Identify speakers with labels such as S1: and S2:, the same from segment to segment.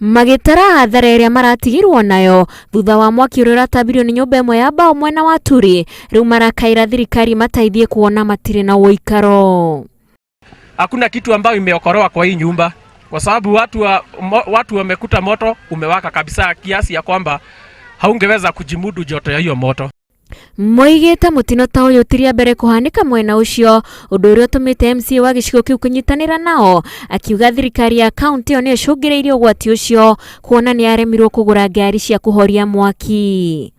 S1: magitara hathara iria maratigirwo nayo thutha wa mwaki uria uratambirio ni nyumba imwe ya mbao mwena wa Turi. Riu marakaira thirikari mataithie kuona matire na uikaro.
S2: Hakuna kitu ambayo imeokolewa kwa hii nyumba kwa sababu watu wamekuta moto umewaka kabisa kiasi ya kwamba haungeweza kujimudu joto ya hiyo moto.
S1: Moigite mutino ta uyu tiria mbere kuhanika mwena ucio undu uria utumite MC wa gicigo kiu kunyitanira nao, akiuga thirikari ya county yo ni icungireirie ugwati ucio kuona ni aremirwo kugura ngari cia kuhoria mwaki.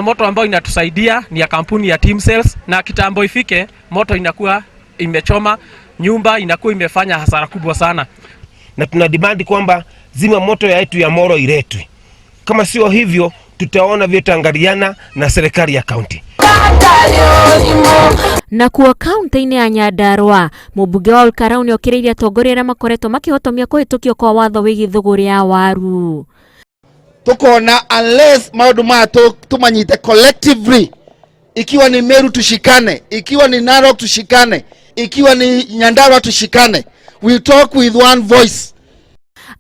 S2: Moto ambayo inatusaidia ni ya kampuni ya Team Sales, na kitambo ifike moto inakuwa imechoma nyumba, inakuwa imefanya hasara kubwa sana,
S3: na tuna demand kwamba zima moto yetu ya Moro iletwe. Kama sio hivyo tutaona vitangaliana na serikali ya county.
S1: Na kuwa county-ini ya Nyandarua, mubunge wa Olkalau ni okireirie atongoria makoretwo makihotomia kuhitukio kwa watho wigi thuguri ya waru.
S4: Tukona unless maundu maya tumanyite collectively, ikiwa ni Meru tushikane, ikiwa ni Narok tushikane, ikiwa ni Nyandarua tushikane, we talk with one voice.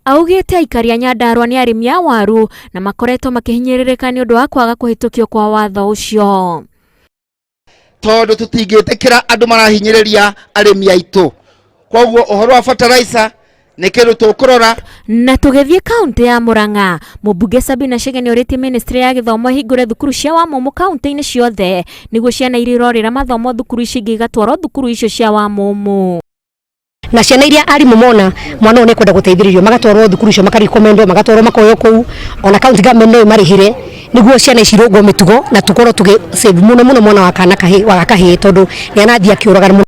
S1: Augite aikari a Nyandarua ni arimi a waru na makoretwo makihinyiririka ni undu wa kwaga kuhitukio kwa watho ucio.
S4: Tondu tutingitikira andu marahinyiriria arimi aitu. Koguo uhoro wa fertilizer ni kindu tukurora.
S1: Na tugethie county ya Murang'a, mubunge Sabina Chege ni oritie ministry ya githomo hingure thukuru cia Wamumu county-ini ciothe niguo ciana irirorira mathomo thukuru ici gigatwarwo thukuru icio cia Wamumu.
S5: Na ciana iria arimu mona mwana one kwenda guteithiririo magatwarwo thukuru icio makarikomendio magatwarwo makoyo kuu ona county government no marihire niguo ciana icirugwo mitugo na tukorwo tugi save muno mwana wa kana kahi tondu ni anathia kiuraga muno.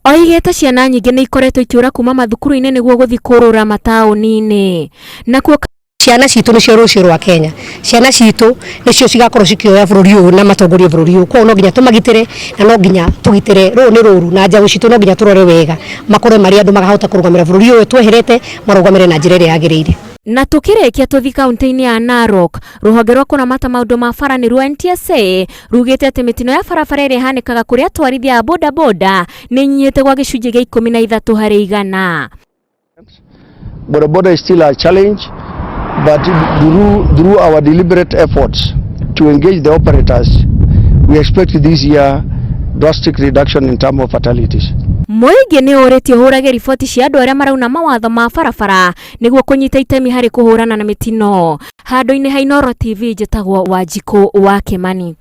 S1: Oigete ciana nyingi ni ikoretwo ikiura kuma mathukuru-ini niguo guthi kurura matauni-ini. Na kuo
S5: ciana citu nicio rucio rwa Kenya. Ciana citu nicio cigakorwo cikioya bururi uyu na matongoria bururi uyu. Kwa no nginya tumagitire na no nginya tugitire ru ni ruru na njagu citu no nginya turore wega makorwe mari andu magahota kurugamira bururi uyu tweherete marugamire na njira iria yagiriire.
S1: Na tukirikia tuthi kaunti-ini ya Narok, ruhonge rwa kuramata maundu ma bara ni rwa NTSA rugite ati mitino ya barabara iria hanikaga kuria atwarithia a boda boda ni nyite gwa gicunji gia 13 harĩ 100.
S6: Boda is still a challenge, but through our deliberate efforts to engage the operators, we expect this year drastic reduction in terms of fatalities.
S1: Muingi ni uretie hurage riboti cia andu aria marauna mawatho ma barabara niguo kunyita itemi hari kuhurana na mitino. Handu-ini ha Inooro TV njitagwo Wanjiku wa Kimani.